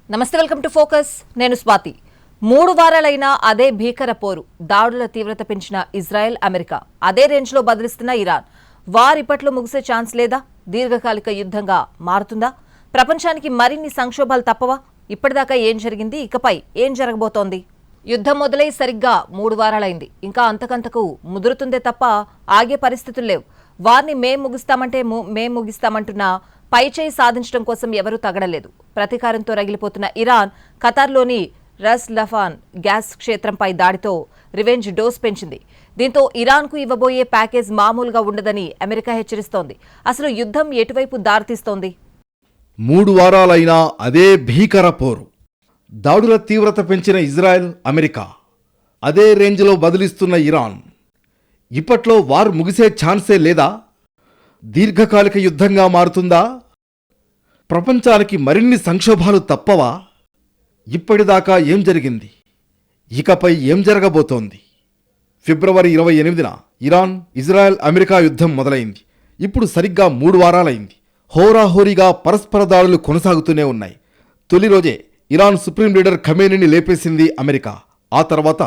నమస్తే, welcome to focus. నేను స్వాతి. 3 వారాలైనా అదే భీకర పోరు, దాడుల తీవ్రత పెంచిన ఇజ్రాయెల్, అమెరికా, అదే రేంజ్లో బదిలిస్తున్న ఇరాన్. వార్ ఇప్పట్లో ముగిసే ఛాన్స్ లేదా? దీర్ఘకాలిక యుద్ధంగా మారుతుందా? ప్రపంచానికి మరిన్ని సంక్షోభాలు తప్పవా? ఇప్పటిదాకా ఏం జరిగింది, ఇకపై ఏం జరగబోతోంది? యుద్ధం మొదలై సరిగ్గా 3 వారాలైంది. ఇంకా అంతకంతకు ముదురుతుందే తప్ప ఆగే పరిస్థితులు లేవు. వార్ని మేం ముగిస్తామంటున్నా పైచేయి సాధించడం కోసం ఎవరూ తగడలేదు. ప్రతీకారంతో రగిలిపోతున్న ఇరాన్ ఖతార్లోని రస్ లఫాన్ గ్యాస్ క్షేత్రంపై దాడితో రివెంజ్ డోస్ పెంచింది. దీంతో ఇరాన్కు ఇవ్వబోయే ప్యాకేజ్ మామూలుగా ఉండదని అమెరికా హెచ్చరిస్తోంది. అసలు యుద్ధం ఎటువైపు దారితీస్తోంది? 3 వారాలైనా అదే భీకర పోరు, దాడుల తీవ్రత పెంచిన ఇజ్రాయెల్, అమెరికా, అదే రేంజ్లో బదిలిస్తున్న ఇరాన్. ఇప్పట్లో వార్ ముగిసే ఛాన్సే లేదా? దీర్ఘకాలిక యుద్ధంగా మారుతుందా? ప్రపంచానికి మరిన్ని సంక్షోభాలు తప్పవా? ఇప్పటిదాకా ఏం జరిగింది, ఇకపై ఏం జరగబోతోంది? ఫిబ్రవరి 28న ఇరాన్, ఇజ్రాయెల్, అమెరికా యుద్ధం మొదలైంది. ఇప్పుడు సరిగ్గా 3 వారాలైంది. హోరాహోరీగా పరస్పర దాడులు కొనసాగుతూనే ఉన్నాయి. తొలి రోజే ఇరాన్ సుప్రీం లీడర్ ఖమేనీని లేపేసింది అమెరికా. ఆ తర్వాత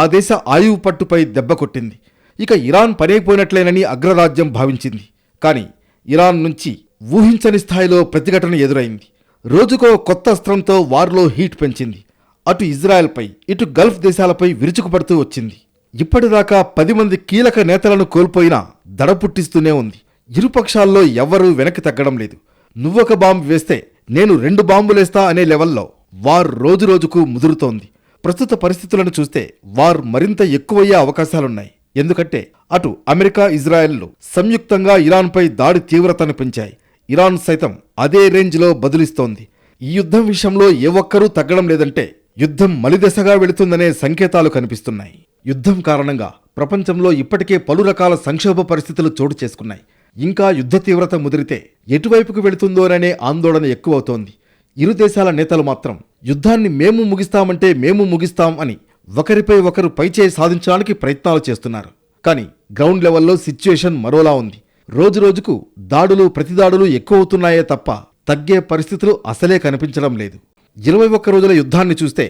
ఆ దేశ ఆయువు పట్టుపై దెబ్బ కొట్టింది. ఇక ఇరాన్ పనైపోయినట్లేనని అగ్రరాజ్యం భావించింది. కానీ ఇరాన్ నుంచి ఊహించని స్థాయిలో ప్రతిఘటన ఎదురైంది. రోజుకో కొత్త అస్త్రంతో వార్లో హీట్ పెంచింది. అటు ఇజ్రాయెల్పై, ఇటు గల్ఫ్ దేశాలపై విరుచుకుపడుతూ వచ్చింది. ఇప్పటిదాకా 10 మంది కీలక నేతలను కోల్పోయినా దడ పుట్టిస్తూనే ఉంది. ఇరుపక్షాల్లో ఎవ్వరూ వెనక్కి తగ్గడం లేదు. నువ్వొక బాంబు వేస్తే నేను 2 బాంబులేస్తా అనే లెవెల్లో వార్ రోజురోజుకు ముదురుతోంది. ప్రస్తుత పరిస్థితులను చూస్తే వార్ మరింత ఎక్కువయ్యే అవకాశాలున్నాయి. ఎందుకంటే అటు అమెరికా, ఇజ్రాయెల్లు సంయుక్తంగా ఇరాన్పై దాడి తీవ్రతను పెంచాయి. ఇరాన్ సైతం అదే రేంజ్లో బదులిస్తోంది. ఈ యుద్ధం విషయంలో ఏ ఒక్కరూ తగ్గడం లేదంటే యుద్ధం మలిదశగా వెళుతుందనే సంకేతాలు కనిపిస్తున్నాయి. యుద్ధం కారణంగా ప్రపంచంలో ఇప్పటికే పలు రకాల సంక్షోభ పరిస్థితులు చోటు చేసుకున్నాయి. ఇంకా యుద్ధ తీవ్రత ముదిరితే ఎటువైపుకు వెళుతుందోననే ఆందోళన ఎక్కువవుతోంది. ఇరు దేశాల నేతలు మాత్రం యుద్ధాన్ని మేము ముగిస్తామంటే మేము ముగిస్తాం అని ఒకరిపై ఒకరు పైచేయి సాధించడానికి ప్రయత్నాలు చేస్తున్నారు. కానీ గ్రౌండ్ లెవెల్లో సిచ్యుయేషన్ మరోలా ఉంది. రోజురోజుకు దాడులు, ప్రతిదాడులు ఎక్కువవుతున్నాయే తప్ప తగ్గే పరిస్థితులు అసలే కనిపించడం లేదు. 21 రోజుల యుద్ధాన్ని చూస్తే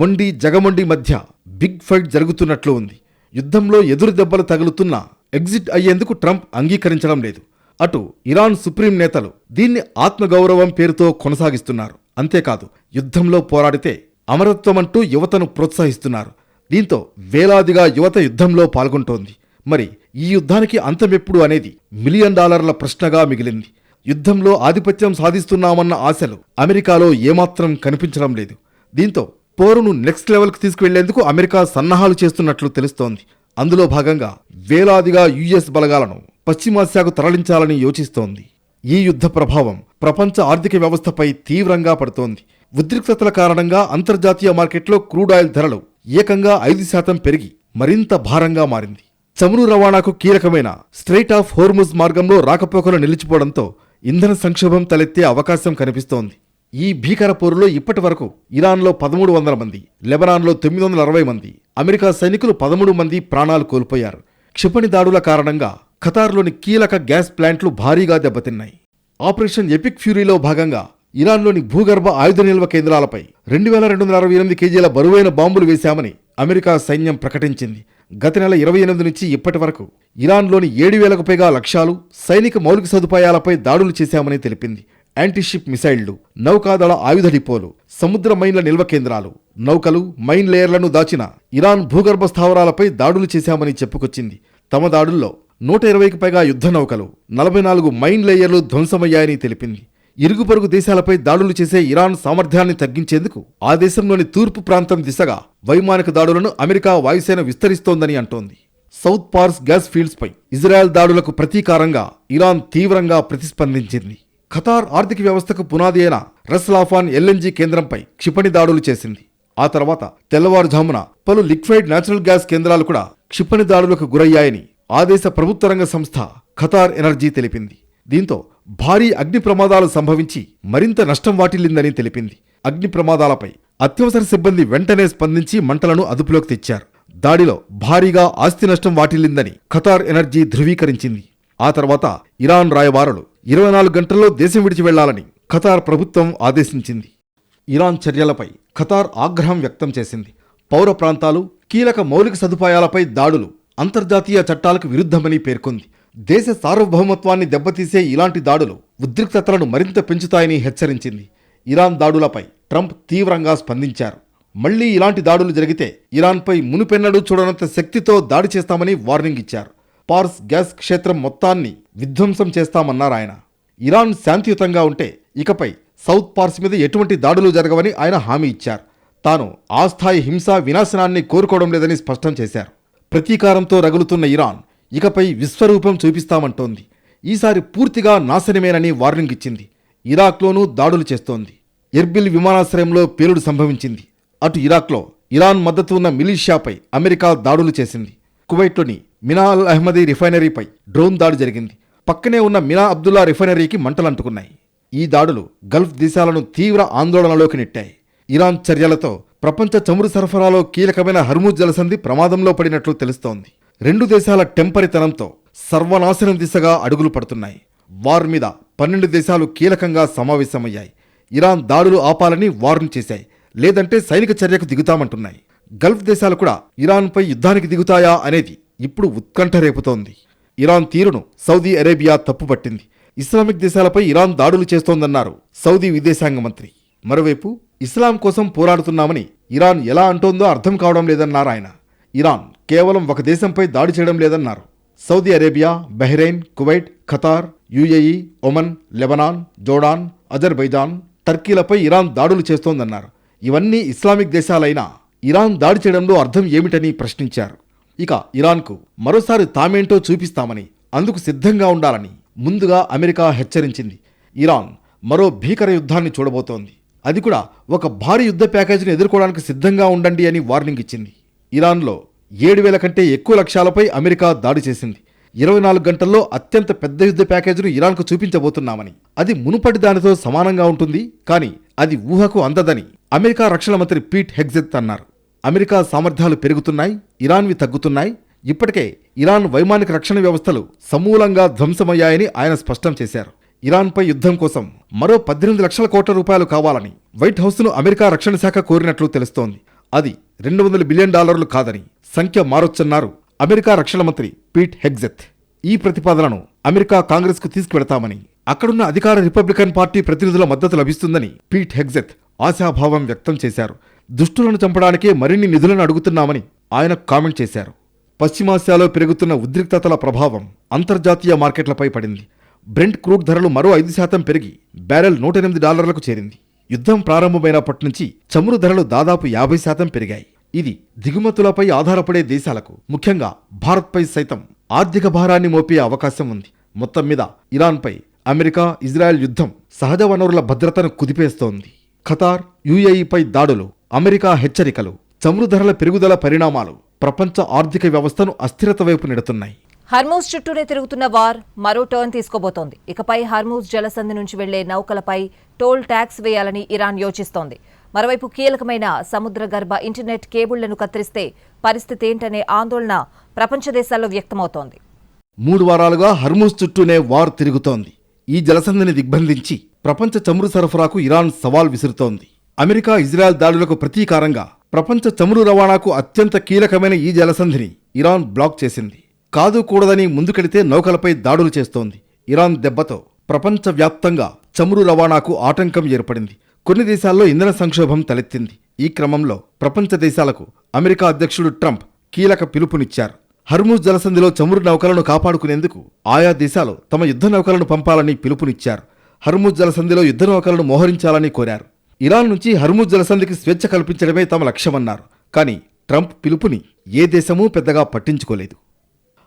మొండి జగమొండి మధ్య బిగ్ ఫైట్ జరుగుతున్నట్లు ఉంది. యుద్ధంలో ఎదురు దెబ్బలు తగులుతున్నా ఎగ్జిట్ అయ్యేందుకు ట్రంప్ అంగీకరించడం లేదు. అటు ఇరాన్ సుప్రీం నేతలు దీన్ని ఆత్మగౌరవం పేరుతో కొనసాగిస్తున్నారు. అంతేకాదు, యుద్ధంలో పోరాడితే అమరత్వమంటూ యువతను ప్రోత్సహిస్తున్నారు. దీంతో వేలాదిగా యువత యుద్ధంలో పాల్గొంటోంది. మరి ఈ యుద్ధానికి అంతమెప్పుడు అనేది $1 మిలియన్ ప్రశ్నగా మిగిలింది. యుద్ధంలో ఆధిపత్యం సాధిస్తున్నామన్న ఆశలు అమెరికాలో ఏమాత్రం కనిపించడం లేదు. దీంతో పోరును నెక్స్ట్ లెవెల్కి తీసుకువెళ్లేందుకు అమెరికా సన్నాహాలు చేస్తున్నట్లు తెలుస్తోంది. అందులో భాగంగా వేలాదిగా యుఎస్ బలగాలను పశ్చిమాసియాకు తరలించాలని యోచిస్తోంది. ఈ యుద్ధ ప్రభావం ప్రపంచ ఆర్థిక వ్యవస్థపై తీవ్రంగా పడుతోంది. ఉద్రిక్తతల కారణంగా అంతర్జాతీయ మార్కెట్లో క్రూడ్ ఆయిల్ ధరలు ఏకంగా 5% పెరిగి మరింత భారంగా మారింది. చమురు రవాణాకు కీలకమైన స్ట్రెయిట్ ఆఫ్ హోర్ముజ్ మార్గంలో రాకపోకలు నిలిచిపోవడంతో ఇంధన సంక్షోభం తలెత్తే అవకాశం కనిపిస్తోంది. ఈ భీకర పోరులో ఇప్పటి వరకు ఇరాన్లో 1300 మంది, లెబనాన్లో 960 మంది, అమెరికా సైనికులు 13 మంది ప్రాణాలు కోల్పోయారు. క్షిపణి దాడుల కారణంగా ఖతార్లోని కీలక గ్యాస్ ప్లాంట్లు భారీగా దెబ్బతిన్నాయి. ఆపరేషన్ ఎపిక్ ఫ్యూరీలో భాగంగా ఇరాన్లోని భూగర్భ ఆయుధ నిల్వ కేంద్రాలపై 2268 కేజీల బరువైన బాంబులు వేశామని అమెరికా సైన్యం ప్రకటించింది. గత నెల 28 నుంచి ఇప్పటి వరకు ఇరాన్లోని 7,000కు పైగా లక్ష్యాలు, సైనిక మౌలిక సదుపాయాలపై దాడులు చేశామని తెలిపింది. యాంటీషిప్ మిసైళ్లు, నౌకాదళ ఆయుధ డిపోలు, సముద్ర మైన్ల నిల్వ కేంద్రాలు, నౌకలు, మైన్ లేయర్లను దాచిన ఇరాన్ భూగర్భ స్థావరాలపై దాడులు చేశామని చెప్పుకొచ్చింది. తమ దాడుల్లో 120కి పైగా యుద్ధ నౌకలు, 44 మైన్ లేయర్లు ధ్వంసమయ్యాయని తెలిపింది. ఇరుగు పొరుగు దేశాలపై దాడులు చేసే ఇరాన్ సామర్థ్యాన్ని తగ్గించేందుకు ఆ దేశంలోని తూర్పు ప్రాంతం దిశగా వైమానిక దాడులను అమెరికా వాయుసేన విస్తరిస్తోందని అంటోంది. సౌత్ పార్స్ గ్యాస్ ఫీల్డ్స్పై ఇజ్రాయెల్ దాడులకు ప్రతీకారంగా ఇరాన్ తీవ్రంగా ప్రతిస్పందించింది. ఖతార్ ఆర్థిక వ్యవస్థకు పునాది అయిన రస్ లాఫాన్ ఎల్ఎన్జీ కేంద్రంపై క్షిపణి దాడులు చేసింది. ఆ తర్వాత తెల్లవారుజామున పలు లిక్విడ్ న్యాచురల్ గ్యాస్ కేంద్రాలు కూడా క్షిపణి దాడులకు గురయ్యాయని ఆ దేశ ప్రభుత్వ రంగ సంస్థ ఖతార్ ఎనర్జీ తెలిపింది. దీంతో భారీ అగ్ని ప్రమాదాలు సంభవించి మరింత నష్టం వాటిల్లిందని తెలిపింది. అగ్ని ప్రమాదాలపై అత్యవసర సిబ్బంది వెంటనే స్పందించి మంటలను అదుపులోకి తెచ్చారు. దాడిలో భారీగా ఆస్తి నష్టం వాటిల్లిందని ఖతార్ ఎనర్జీ ధృవీకరించింది. ఆ తర్వాత ఇరాన్ రాయబారులు 24 గంటల్లో దేశం విడిచి వెళ్లాలని ఖతార్ ప్రభుత్వం ఆదేశించింది. ఇరాన్ చర్యలపై ఖతార్ ఆగ్రహం వ్యక్తం చేసింది. పౌర ప్రాంతాలు, కీలక మౌలిక సదుపాయాలపై దాడులు అంతర్జాతీయ చట్టాలకు విరుద్ధమని పేర్కొంది. దేశ సార్వభౌమత్వాన్ని దెబ్బతీసే ఇలాంటి దాడులు ఉద్రిక్తతలను మరింత పెంచుతాయని హెచ్చరించింది. ఇరాన్ దాడులపై ట్రంప్ తీవ్రంగా స్పందించారు. మళ్లీ ఇలాంటి దాడులు జరిగితే ఇరాన్పై మునుపెన్నడూ చూడనంత శక్తితో దాడి చేస్తామని వార్నింగ్ ఇచ్చారు. పార్స్ గ్యాస్ క్షేత్రం మొత్తాన్ని విధ్వంసం చేస్తామన్నారాయన. ఇరాన్ శాంతియుతంగా ఉంటే ఇకపై సౌత్ పార్స్ మీద ఎటువంటి దాడులు జరగవని ఆయన హామీ ఇచ్చారు. తాను ఆ స్థాయి హింసా వినాశనాన్ని కోరుకోవడం లేదని స్పష్టం చేశారు. ప్రతీకారంతో రగులుతున్న ఇరాన్ ఇకపై విశ్వరూపం చూపిస్తామంటోంది. ఈసారి పూర్తిగా నాశనమేనని వార్నింగ్ ఇచ్చింది. ఇరాక్లోనూ దాడులు చేస్తోంది. ఎర్బిల్ విమానాశ్రయంలో పేలుడు సంభవించింది. అటు ఇరాక్లో ఇరాన్ మద్దతు ఉన్న మిలీషియాపై అమెరికా దాడులు చేసింది. కువైట్లోని మినా అల్ అహ్మదీ రిఫైనరీపై డ్రోన్ దాడి జరిగింది. పక్కనే ఉన్న మినా అబ్దుల్లా రిఫైనరీకి మంటలంటుకున్నాయి. ఈ దాడులు గల్ఫ్ దేశాలను తీవ్ర ఆందోళనలోకి నెట్టాయి. ఇరాన్ చర్యలతో ప్రపంచ చమురు సరఫరాలో కీలకమైన హర్ముజ్ జలసంధి ప్రమాదంలో పడినట్లు తెలుస్తోంది. రెండు దేశాల టెంపరితనంతో సర్వనాశనం దిశగా అడుగులు పడుతున్నాయి. వార్ మీద 12 దేశాలు కీలకంగా సమావేశమయ్యాయి. ఇరాన్ దాడులు ఆపాలని వార్న్ చేశాయి. లేదంటే సైనిక చర్యకు దిగుతామంటున్నాయి. గల్ఫ్ దేశాలు కూడా ఇరాన్పై యుద్ధానికి దిగుతాయా అనేది ఇప్పుడు ఉత్కంఠ రేపుతోంది. ఇరాన్ తీరును సౌదీ అరేబియా తప్పుపట్టింది. ఇస్లామిక్ దేశాలపై ఇరాన్ దాడులు చేస్తోందన్నారు సౌదీ విదేశాంగ మంత్రి. మరోవైపు ఇస్లాం కోసం పోరాడుతున్నామని ఇరాన్ ఎలా అంటోందో అర్థం కావడం లేదన్నారు ఆయన. ఇరాన్ కేవలం ఒక దేశంపై దాడి చేయడం లేదన్నారు. Saudi Arabia, Bahrain, Kuwait, Qatar, UAE, Oman, Lebanon, Jordan, Azerbaijan, టర్కీలపై ఇరాన్ దాడులు చేస్తోందన్నారు. ఇవన్నీ ఇస్లామిక్ దేశాలైనా ఇరాన్ దాడి చేయడంలో అర్థం ఏమిటని ప్రశ్నించారు. ఇక ఇరాన్కు మరోసారి తామేంటో చూపిస్తామని, అందుకు సిద్ధంగా ఉండాలని ముందుగా అమెరికా హెచ్చరించింది. ఇరాన్ మరో భీకర యుద్ధాన్ని చూడబోతోంది. అది కూడా ఒక భారీ యుద్ధ ప్యాకేజీని ఎదుర్కోవడానికి సిద్ధంగా ఉండండి అని వార్నింగ్ ఇచ్చింది. ఇరాన్లో 7,000 కంటే ఎక్కువ లక్ష్యాలపై అమెరికా దాడి చేసింది. 24 గంటల్లో అత్యంత పెద్ద యుద్ధ ప్యాకేజీను ఇరాన్కు చూపించబోతున్నామని, అది మునుపటి దానితో సమానంగా ఉంటుంది, కానీ అది ఊహకు అందదని అమెరికా రక్షణ మంత్రి పీట్ హెగ్జెత్ అన్నారు. అమెరికా సామర్థ్యాలు పెరుగుతున్నాయి, ఇరాన్వి తగ్గుతున్నాయి. ఇప్పటికే ఇరాన్ వైమానిక రక్షణ వ్యవస్థలు సమూలంగా ధ్వంసమయ్యాయని ఆయన స్పష్టం చేశారు. ఇరాన్పై యుద్ధం కోసం మరో 18 లక్షల కోట్ల రూపాయలు కావాలని వైట్ హౌస్ను అమెరికా రక్షణ శాఖ కోరినట్లు తెలుస్తోంది. అది $200 బిలియన్ కాదని సంఖ్య మారొచ్చన్నారు అమెరికా రక్షణ మంత్రి పీట్ హెగ్జెత్. ఈ ప్రతిపాదనను అమెరికా కాంగ్రెస్కు తీసుకువెడతామని, అక్కడున్న అధికార రిపబ్లికన్ పార్టీ ప్రతినిధుల మద్దతు లభిస్తుందని పీట్ హెగ్జెత్ ఆశాభావం వ్యక్తం చేశారు. దుష్టులను చంపడానికే మరిన్ని నిధులను అడుగుతున్నామని ఆయన కామెంట్ చేశారు. పశ్చిమాసియాలో పెరుగుతున్న ఉద్రిక్తతల ప్రభావం అంతర్జాతీయ మార్కెట్లపై పడింది. బ్రెంట్ క్రూడ్ ధరలు మరో 5% పెరిగి బ్యారెల్ $108కు చేరింది. యుద్ధం ప్రారంభమైనప్పటి నుంచి చమురు ధరలు దాదాపు 50% పెరిగాయి. ఇది దిగుమతులపై ఆధారపడే దేశాలకు, ముఖ్యంగా భారత్పై సైతం ఆర్థిక భారాన్ని మోపే అవకాశం ఉంది. మొత్తం మీద ఇరాన్పై అమెరికా, ఇజ్రాయెల్ యుద్ధం సహజ వనరుల భద్రతను కుదిపేస్తోంది. ఖతార్, యుఏఈపై దాడులు, అమెరికా హెచ్చరికలు, చమురు ధరల పెరుగుదల పరిణామాలు ప్రపంచ ఆర్థిక వ్యవస్థను అస్థిరత వైపు నెడుతున్నాయి. హర్మూజ్ చుట్టూనే తిరుగుతున్న వార్ మరో టర్న్ తీసుకోబోతోంది. ఇకపై హర్మూజ్ జలసంధి నుంచి వెళ్లే నౌకలపై టోల్ ట్యాక్స్ వేయాలని ఇరాన్ యోచిస్తోంది. మరోవైపు కీలకమైన సముద్ర గర్భ ఇంటర్నెట్ కేబుళ్లను కత్తిరిస్తే పరిస్థితి ఏంటనే ఆందోళన ప్రపంచ దేశాల్లో వ్యక్తమవుతోంది. 3 వారాలుగా హర్మూజ్ చుట్టూనే వార్ తిరుగుతోంది. ఈ జలసంధిని దిగ్బంధించి ప్రపంచ చమురు సరఫరాకు ఇరాన్ సవాల్ విసురుతోంది. అమెరికా, ఇజ్రాయెల్ దాడులకు ప్రతీకారంగా ప్రపంచ చమురు రవాణాకు అత్యంత కీలకమైన ఈ జలసంధిని ఇరాన్ బ్లాక్ చేసింది. కాదు కూడదని ముందుకెడితే నౌకలపై దాడులు చేస్తోంది. ఇరాన్ దెబ్బతో ప్రపంచవ్యాప్తంగా చమురు రవాణాకు ఆటంకం ఏర్పడింది. కొన్ని దేశాల్లో ఇంధన సంక్షోభం తలెత్తింది. ఈ క్రమంలో ప్రపంచ దేశాలకు అమెరికా అధ్యక్షుడు ట్రంప్ కీలక పిలుపునిచ్చారు. హర్మూజ్ జలసంధిలో చమురు నౌకలను కాపాడుకునేందుకు ఆయా దేశాలు తమ యుద్ధ నౌకలను పంపాలని పిలుపునిచ్చారు. హర్మూజ్ జలసంధిలో యుద్ధ నౌకలను మోహరించాలని కోరారు. ఇరాన్ నుంచి హర్మూజ్ జలసంధికి స్వేచ్ఛ కల్పించడమే తమ లక్ష్యమన్నారు. కానీ ట్రంప్ పిలుపుని ఏ దేశమూ పెద్దగా పట్టించుకోలేదు.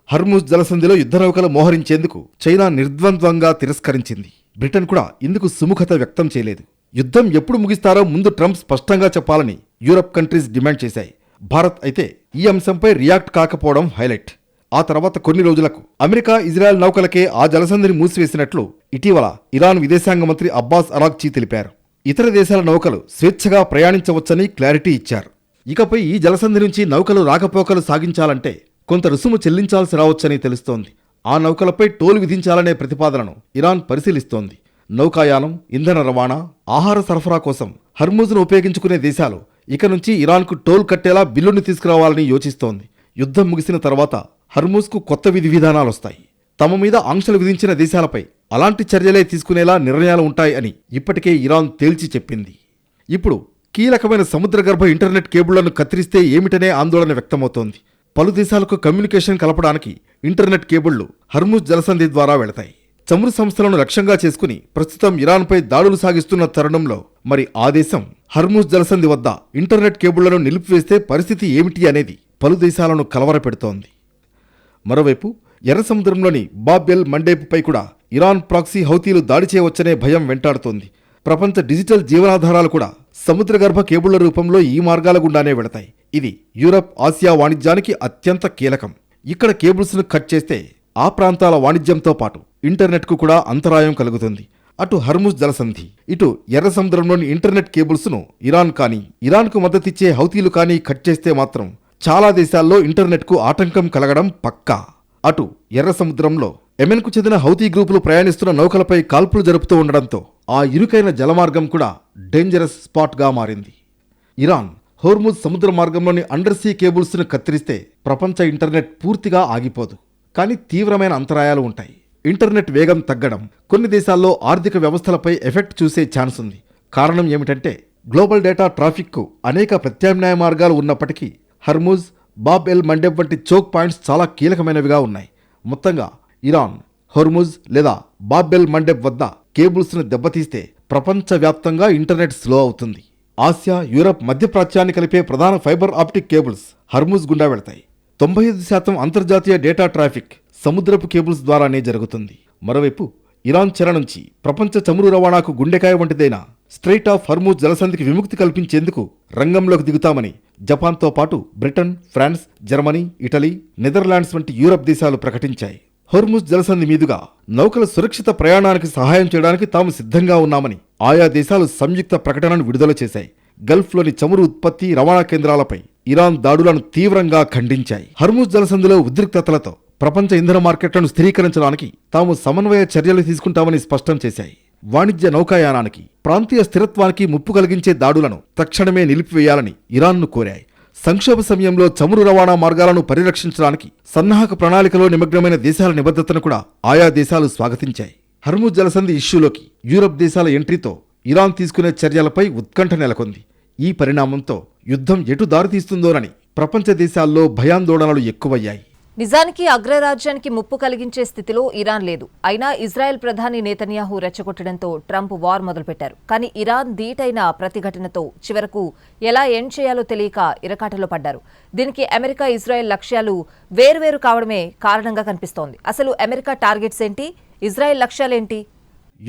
హర్మూజ్ జలసంధిలో యుద్ధ నౌకలు మోహరించేందుకు చైనా నిర్ద్వంద్వంగా తిరస్కరించింది. బ్రిటన్ కూడా ఇందుకు సుముఖత వ్యక్తం చేయలేదు. యుద్ధం ఎప్పుడు ముగిస్తారో ముందు ట్రంప్ స్పష్టంగా చెప్పాలని యూరప్ కంట్రీస్ డిమాండ్ చేశాయి. భారత్ అయితే ఈ అంశంపై రియాక్ట్ కాకపోవడం హైలైట్. ఆ తర్వాత కొన్ని రోజులకు అమెరికా, ఇజ్రాయెల్ నౌకలకే ఆ జలసంధిని మూసివేసినట్లు ఇటీవల ఇరాన్ విదేశాంగ మంత్రి అబ్బాస్ అరాగ్చీ తెలిపారు. ఇతర దేశాల నౌకలు స్వేచ్ఛగా ప్రయాణించవచ్చని క్లారిటీ ఇచ్చారు. ఇకపై ఈ జలసంధి నుంచి నౌకలు రాకపోకలు సాగించాలంటే కొంత రుసుము చెల్లించాల్సి రావచ్చని తెలుస్తోంది. ఆ నౌకలపై టోల్ విధించాలనే ప్రతిపాదనను ఇరాన్ పరిశీలిస్తోంది. నౌకాయానం, ఇంధన రవాణా, ఆహార సరఫరా కోసం హర్మూజ్ను ఉపయోగించుకునే దేశాలు ఇక నుంచి ఇరాన్కు టోల్ కట్టేలా బిల్లును తీసుకురావాలని యోచిస్తోంది. యుద్ధం ముగిసిన తర్వాత హర్మూజ్కు కొత్త విధి విధానాలొస్తాయి. తమ మీద ఆంక్షలు విధించిన దేశాలపై అలాంటి చర్యలే తీసుకునేలా నిర్ణయాలు ఉంటాయి అని ఇప్పటికే ఇరాన్ తేల్చి చెప్పింది. ఇప్పుడు కీలకమైన సముద్రగర్భ ఇంటర్నెట్ కేబుళ్లను కత్తిరిస్తే ఏమిటనే ఆందోళన వ్యక్తమవుతోంది. పలు దేశాలకు కమ్యూనికేషన్ కలపడానికి ఇంటర్నెట్ కేబుళ్లు హర్మూజ్ జలసంధి ద్వారా వెళతాయి. చమురు సంస్థలను లక్ష్యంగా చేసుకుని ప్రస్తుతం ఇరాన్పై దాడులు సాగిస్తున్న తరుణంలో మరి ఆ దేశం హర్మూజ్ జలసంధి వద్ద ఇంటర్నెట్ కేబుళ్లను నిలిపివేస్తే పరిస్థితి ఏమిటి అనేది పలు దేశాలను కలవరపెడుతోంది. మరోవైపు ఎర్ర సముద్రంలోని బాబ్ ఎల్ మండేబ్పై కూడా ఇరాన్ ప్రాక్సీ హౌతీలు దాడి చేయవచ్చనే భయం వెంటాడుతోంది. ప్రపంచ డిజిటల్ జీవనాధారాలు కూడా సముద్రగర్భ కేబుళ్ల రూపంలో ఈ మార్గాల గుండానే వెళతాయి. ఇది యూరప్, ఆసియా వాణిజ్యానికి అత్యంత కీలకం. ఇక్కడ కేబుల్స్ను కట్ చేస్తే ఆ ప్రాంతాల వాణిజ్యంతో పాటు ఇంటర్నెట్కు కూడా అంతరాయం కలుగుతుంది. అటు హర్మూజ్ జలసంధి, ఇటు ఎర్ర సముద్రంలోని ఇంటర్నెట్ కేబుల్స్ను ఇరాన్ కానీ, ఇరాన్కు మద్దతిచ్చే హౌతీలు కానీ కట్ చేస్తే మాత్రం చాలా దేశాల్లో ఇంటర్నెట్కు ఆటంకం కలగడం పక్కా. అటు ఎర్ర సముద్రంలో యెమెన్కు చెందిన హౌతీ గ్రూపులు ప్రయాణిస్తున్న నౌకలపై కాల్పులు జరుపుతూ ఉండడంతో ఆ ఇరుకైన జలమార్గం కూడా డేంజరస్ స్పాట్గా మారింది. ఇరాన్ హోర్ముజ్ సముద్ర మార్గంలోని అండర్సీ కేబుల్స్ను కత్తిరిస్తే ప్రపంచ ఇంటర్నెట్ పూర్తిగా ఆగిపోదు. కానీ తీవ్రమైన అంతరాయాలు ఉంటాయి. ఇంటర్నెట్ వేగం తగ్గడం, కొన్ని దేశాల్లో ఆర్థిక వ్యవస్థలపై ఎఫెక్ట్ చూసే ఛాన్స్ ఉంది. కారణం ఏమిటంటే గ్లోబల్ డేటా ట్రాఫిక్కు అనేక ప్రత్యామ్నాయ మార్గాలు ఉన్నప్పటికీ హర్మూజ్, బాబ్ ఎల్ మండెబ్ వంటి చోక్ పాయింట్స్ చాలా కీలకమైనవిగా ఉన్నాయి. మొత్తంగా ఇరాన్ హోర్ముజ్ లేదా బాబ్ ఎల్ మండెబ్ వద్ద కేబుల్స్ను దెబ్బతీస్తే ప్రపంచవ్యాప్తంగా ఇంటర్నెట్ స్లో అవుతుంది. ఆసియా, యూరప్, మధ్యప్రాచ్యాన్ని కలిపే ప్రధాన ఫైబర్ ఆప్టిక్ కేబుల్స్ హర్మూజ్ గుండా వెళతాయి. 95% అంతర్జాతీయ డేటా ట్రాఫిక్ సముద్రపు కేబుల్స్ ద్వారానే జరుగుతుంది. మరోవైపు ఇరాన్ చెర నుంచి ప్రపంచ చమురు రవాణాకు గుండెకాయ వంటిదైన స్ట్రెయిట్ ఆఫ్ హర్మూజ్ జలసంధికి విముక్తి కల్పించేందుకు రంగంలోకి దిగుతామని జపాన్తో పాటు Britain, France, Germany, Italy, Netherlands వంటి యూరప్ దేశాలు ప్రకటించాయి. హోర్ముజ్ జలసంధి మీదుగా నౌకల సురక్షిత ప్రయాణానికి సహాయం చేయడానికి తాము సిద్ధంగా ఉన్నామని ఆయా దేశాలు సంయుక్త ప్రకటనను విడుదల చేశాయి. గల్ఫ్లోని చమురు ఉత్పత్తి, రవాణా కేంద్రాలపై ఇరాన్ దాడులను తీవ్రంగా ఖండించాయి. హర్మూజ్ జలసంధిలో ఉద్రిక్తతలతో ప్రపంచ ఇంధన మార్కెట్లను స్థిరీకరించడానికి తాము సమన్వయ చర్యలు తీసుకుంటామని స్పష్టం చేశాయి. వాణిజ్య నౌకాయానానికి, ప్రాంతీయ స్థిరత్వానికి ముప్పు కలిగించే దాడులను తక్షణమే నిలిపివేయాలని ఇరాన్ను కోరాయి. సంక్షోభ సమయంలో చమురు రవాణా మార్గాలను పరిరక్షించడానికి సన్నాహక ప్రణాళికలో నిమగ్నమైన దేశాల నిబద్ధతను కూడా ఆయా దేశాలు స్వాగతించాయి. హర్మూజ్ జలసంధి ఇష్యూలోకి యూరప్ దేశాల ఎంట్రీతో ఇరాన్ తీసుకునే చర్యలపై ఉత్కంఠ నెలకొంది. ఈ పరిణామంతో యుద్ధం ఎటు దారితీస్తుందోనని ప్రపంచ దేశాల్లో భయాందోళనలు ఎక్కువయ్యాయి. నిజానికి అగ్రరాజ్యానికి ముప్పు కలిగించే స్థితిలో ఇరాన్ లేదు. అయినా ఇజ్రాయెల్ ప్రధాని నేతన్యాహు రెచ్చగొట్టడంతో ట్రంప్ వార్ మొదలుపెట్టారు. కానీ ఇరాన్ ధీటైన ప్రతిఘటనతో చివరకు ఎలా ఎండ్ చేయాలో తెలియక ఇరకాటలో పడ్డారు. దీనికి అమెరికా, ఇజ్రాయెల్ లక్ష్యాలు వేర్వేరు కావడమే కారణంగా కనిపిస్తోంది. అసలు అమెరికా టార్గెట్స్ ఏంటి, ఇజ్రాయెల్ లక్ష్యాలేంటి?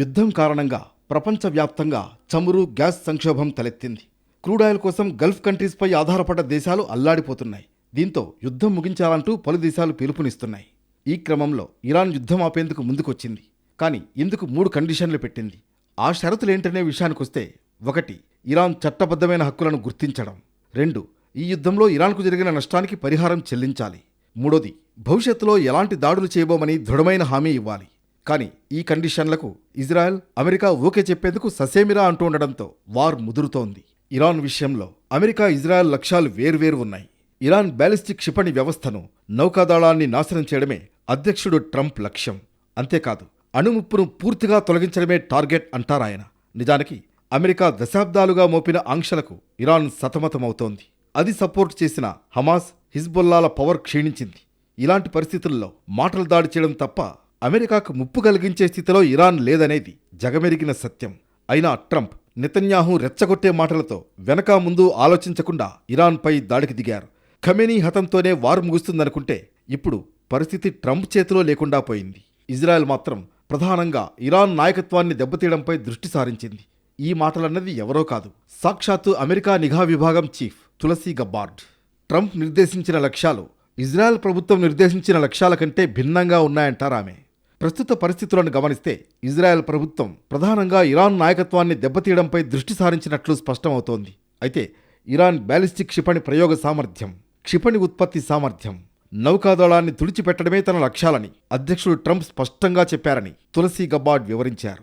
యుద్ధం కారణంగా ప్రపంచవ్యాప్తంగా చమురు, గ్యాస్ సంక్షోభం తలెత్తింది. క్రూడాయిల్ కోసం గల్ఫ్ కంట్రీస్పై ఆధారపడ్డ దేశాలు అల్లాడిపోతున్నాయి. దీంతో యుద్ధం ముగించాలంటూ పలు దేశాలు పిలుపునిస్తున్నాయి. ఈ క్రమంలో ఇరాన్ యుద్ధం ఆపేందుకు ముందుకొచ్చింది. కానీ ఇందుకు 3 కండిషన్లు పెట్టింది. ఆ షరతులేంటనే విషయానికొస్తే, 1. ఇరాన్ చట్టబద్ధమైన హక్కులను గుర్తించడం. 2. ఈ యుద్ధంలో ఇరాన్కు జరిగిన నష్టానికి పరిహారం చెల్లించాలి. 3. భవిష్యత్తులో ఎలాంటి దాడులు చేయబోమని దృఢమైన హామీ ఇవ్వాలి. కానీ ఈ కండిషన్లకు ఇజ్రాయెల్, అమెరికా ఓకే చెప్పేందుకు ససేమిరా అంటూ ఉండడంతో వార్ ముదురుతోంది. ఇరాన్ విషయంలో అమెరికా, ఇజ్రాయెల్ లక్ష్యాలు వేర్వేరు ఉన్నాయి. ఇరాన్ బ్యాలిస్టిక్ క్షిపణి వ్యవస్థను, నౌకాదళాన్ని నాశనం చేయడమే అధ్యక్షుడు ట్రంప్ లక్ష్యం. అంతేకాదు, అణుముప్పును పూర్తిగా తొలగించడమే టార్గెట్ అంటారాయన. నిజానికి అమెరికా దశాబ్దాలుగా మోపిన ఆంక్షలకు ఇరాన్ సతమతమవుతోంది. అది సపోర్ట్ చేసిన హమాస్, హిజ్బుల్లాల పవర్ క్షీణించింది. ఇలాంటి పరిస్థితుల్లో మాటలు దాడి చేయడం తప్ప అమెరికాకు ముప్పు కలిగించే స్థితిలో ఇరాన్ లేదనేది జగమెరిగిన సత్యం. అయినా ట్రంప్, నెతన్యాహు రెచ్చగొట్టే మాటలతో వెనకా ముందు ఆలోచించకుండా ఇరాన్పై దాడికి దిగారు. ఖమేనీ హతంతోనే వారు ముగుస్తుందనుకుంటే ఇప్పుడు పరిస్థితి ట్రంప్ చేతిలో లేకుండా పోయింది. ఇజ్రాయెల్ మాత్రం ప్రధానంగా ఇరాన్ నాయకత్వాన్ని దెబ్బతీయడంపై దృష్టి సారించింది. ఈ మాటలన్నది ఎవరో కాదు, సాక్షాత్తు అమెరికా నిఘా విభాగం చీఫ్ తులసీ గబ్బార్డ్. ట్రంప్ నిర్దేశించిన లక్ష్యాలు ఇజ్రాయెల్ ప్రభుత్వం నిర్దేశించిన లక్ష్యాల కంటే భిన్నంగా ఉన్నాయంటారామె. ప్రస్తుత పరిస్థితులను గమనిస్తే ఇజ్రాయెల్ ప్రభుత్వం ప్రధానంగా ఇరాన్ నాయకత్వాన్ని దెబ్బతీయడంపై దృష్టి సారించినట్లు స్పష్టమవుతోంది. అయితే ఇరాన్ బ్యాలిస్టిక్ క్షిపణి ప్రయోగ సామర్థ్యం, క్షిపణి ఉత్పత్తి సామర్థ్యం, నౌకాదళాన్ని తుడిచిపెట్టడమే తన లక్ష్యాలని అధ్యక్షుడు ట్రంప్ స్పష్టంగా చెప్పారని తులసీ గబ్బార్డ్ వివరించారు.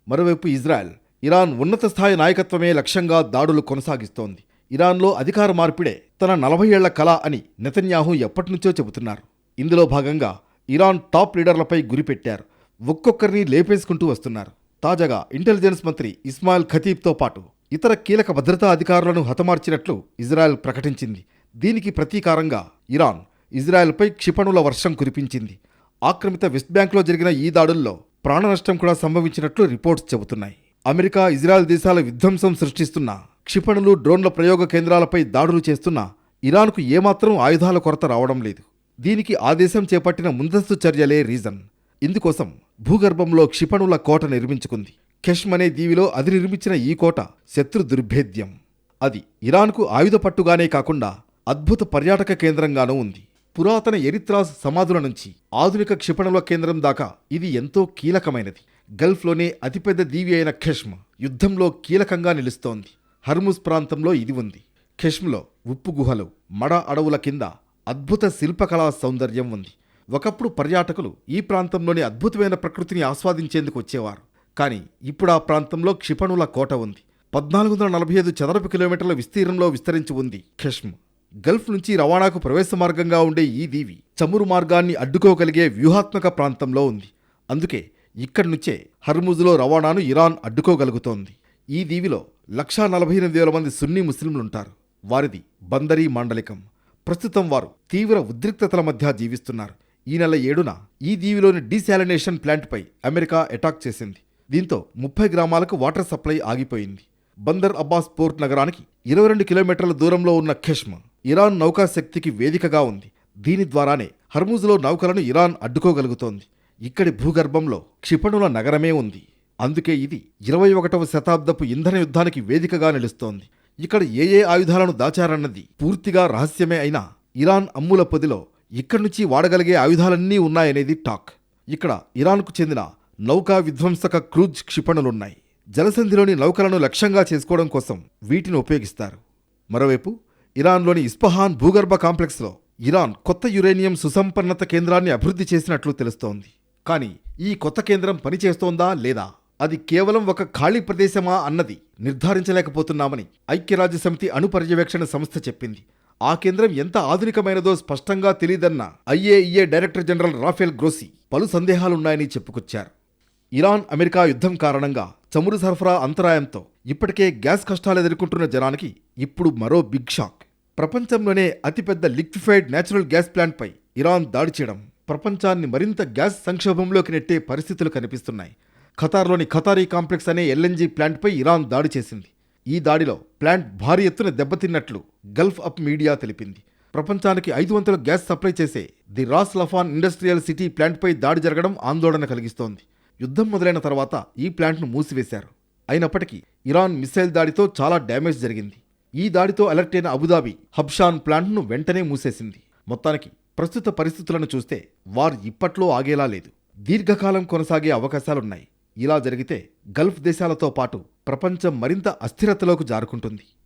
మరోవైపు ఇజ్రాయెల్, ఇరాన్ ఉన్నత స్థాయి నాయకత్వమే లక్ష్యంగా దాడులు కొనసాగిస్తోంది. ఇరాన్లో అధికార మార్పిడే తన 40 ఏళ్ల కల అని నెతన్యాహు ఎప్పటినుంచో చెబుతున్నారు. ఇందులో భాగంగా ఇరాన్ టాప్ లీడర్లపై గురిపెట్టారు. ఒక్కొక్కరిని లేపేసుకుంటూ వస్తున్నారు. తాజాగా ఇంటెలిజెన్స్ మంత్రి ఇస్మాయిల్ ఖతీబ్తో పాటు ఇతర కీలక భద్రతా అధికారులను హతమార్చినట్లు ఇజ్రాయెల్ ప్రకటించింది. దీనికి ప్రతీకారంగా ఇరాన్ ఇజ్రాయెల్పై క్షిపణుల వర్షం కురిపించింది. ఆక్రమిత వెస్ట్ బ్యాంక్లో జరిగిన ఈ దాడుల్లో ప్రాణనష్టం కూడా సంభవించినట్లు రిపోర్ట్స్ చెబుతున్నాయి. అమెరికా, ఇజ్రాయెల్ దేశాల విధ్వంసం సృష్టిస్తున్న క్షిపణులు, డ్రోన్ల ప్రయోగ కేంద్రాలపై దాడులు చేస్తున్న ఇరాన్కు ఏమాత్రం ఆయుధాల కొరత రావడం లేదు. దీనికి ఆ దేశం చేపట్టిన ముందస్తు చర్యలే రీజన్. ఇందుకోసం భూగర్భంలో క్షిపణుల కోట నిర్మించుకుంది. కెష్మ్ అనే దీవిలో అది నిర్మించిన ఈ కోట శత్రు దుర్భేద్యం. అది ఇరాన్కు ఆయుధ పట్టుగానే కాకుండా అద్భుత పర్యాటక కేంద్రంగానూ ఉంది. పురాతన ఎరిత్రాస్ సమాధుల నుంచి ఆధునిక క్షిపణుల కేంద్రం దాకా ఇది ఎంతో కీలకమైనది. గల్ఫ్లోనే అతిపెద్ద దీవి అయిన కెష్మ్ యుద్ధంలో కీలకంగా నిలుస్తోంది. హర్ముజ్ ప్రాంతంలో ఇది ఉంది. కెష్మ్లో ఉప్పు గుహలు, మడ అడవుల కింద అద్భుత శిల్పకళా సౌందర్యం ఉంది. ఒకప్పుడు పర్యాటకులు ఈ ప్రాంతంలోని అద్భుతమైన ప్రకృతిని ఆస్వాదించేందుకు వచ్చేవారు. కానీ ఇప్పుడు ఆ ప్రాంతంలో క్షిపణుల కోట ఉంది. 1445 చదరపు కిలోమీటర్ల విస్తీర్ణంలో విస్తరించి ఉంది కెష్మ్. గల్ఫ్ నుంచి రవాణాకు ప్రవేశ మార్గంగా ఉండే ఈ దీవి చమురు మార్గాన్ని అడ్డుకోగలిగే వ్యూహాత్మక ప్రాంతంలో ఉంది. అందుకే ఇక్కడి నుంచే హర్ముజ్లో రవాణాను ఇరాన్ అడ్డుకోగలుగుతోంది. ఈ దీవిలో 148,000 మంది సున్నీ ముస్లింలుంటారు. వారిది బందరీ మాండలికం. ప్రస్తుతం వారు తీవ్ర ఉద్రిక్తతల మధ్య జీవిస్తున్నారు. ఈ నెల 7న ఈ దీవిలోని డీశాలినేషన్ ప్లాంట్పై అమెరికా అటాక్ చేసింది. దీంతో 30 గ్రామాలకు వాటర్ సప్లై ఆగిపోయింది. బందర్ అబ్బాస్ పోర్ట్ నగరానికి 22 కిలోమీటర్ల దూరంలో ఉన్న కెష్మ్ ఇరాన్ నౌకాశక్తికి వేదికగా ఉంది. దీని ద్వారానే హర్ముజ్లో నౌకలను ఇరాన్ అడ్డుకోగలుగుతోంది. ఇక్కడి భూగర్భంలో క్షిపణుల నగరమే ఉంది. అందుకే ఇది 21వ శతాబ్దపు ఇంధన యుద్ధానికి వేదికగా నిలుస్తోంది. ఇక్కడ ఏ ఆయుధాలను దాచారన్నది పూర్తిగా రహస్యమే అయినా ఇరాన్ అమ్ముల పొదిలో ఇక్కడి నుంచి వాడగలిగే ఆయుధాలన్నీ ఉన్నాయనేది టాక్. ఇక్కడ ఇరాన్కు చెందిన నౌకా విధ్వంసక క్రూజ్ క్షిపణులున్నాయి. జలసంధిలోని నౌకలను లక్ష్యంగా చేసుకోవడం కోసం వీటిని ఉపయోగిస్తారు. మరోవైపు ఇరాన్లోని ఇస్ఫహాన్ భూగర్భ కాంప్లెక్స్లో ఇరాన్ కొత్త యురేనియం సుసంపన్నత కేంద్రాన్ని అభివృద్ధి చేసినట్లు తెలుస్తోంది. కానీ ఈ కొత్త కేంద్రం పనిచేస్తోందా లేదా, అది కేవలం ఒక ఖాళీ ప్రదేశమా అన్నది నిర్ధారించలేకపోతున్నామని ఐక్యరాజ్యసమితి అణు పర్యవేక్షణ సంస్థ చెప్పింది. ఆ కేంద్రం ఎంత ఆధునికమైనదో స్పష్టంగా తెలియదన్న IAEA డైరెక్టర్ జనరల్ రాఫెల్ గ్రోసీ పలు సందేహాలున్నాయని చెప్పుకొచ్చారు. ఇరాన్ అమెరికా యుద్ధం కారణంగా చమురు సరఫరా అంతరాయంతో ఇప్పటికే గ్యాస్ కష్టాలు ఎదుర్కొంటున్న జనానికి ఇప్పుడు మరో బిగ్ షాక్. ప్రపంచంలోనే అతిపెద్ద లిక్విఫైడ్ న్యాచురల్ గ్యాస్ ప్లాంట్పై ఇరాన్ దాడి చేయడం ప్రపంచాన్ని మరింత గ్యాస్ సంక్షోభంలోకి నెట్టే పరిస్థితులు కనిపిస్తున్నాయి. ఖతార్లోని ఖతారీ కాంప్లెక్స్ అనే LNG ప్లాంట్పై ఇరాన్ దాడి చేసింది. ఈ దాడిలో ప్లాంట్ భారీ ఎత్తున దెబ్బతిన్నట్లు గల్ఫ్ అప్ మీడియా తెలిపింది. ప్రపంచానికి 500 గ్యాస్ సప్లై చేసే the Ras Laffan industrial city ప్లాంట్పై దాడి జరగడం ఆందోళన కలిగిస్తోంది. యుద్ధం మొదలైన తర్వాత ఈ ప్లాంట్ను మూసివేశారు. అయినప్పటికీ ఇరాన్ మిసైల్ దాడితో చాలా డ్యామేజ్ జరిగింది. ఈ దాడితో అలర్ట్ అయిన అబుదాబి హబ్షాన్ ప్లాంట్ను వెంటనే మూసేసింది. మొత్తానికి ప్రస్తుత పరిస్థితులను చూస్తే వార్ ఇప్పట్లో ఆగేలా లేదు. దీర్ఘకాలం కొనసాగే అవకాశాలున్నాయి. ఇలా జరిగితే గల్ఫ్ దేశాలతో పాటు ప్రపంచం మరింత అస్థిరతలోకి జారుకుంటుంది.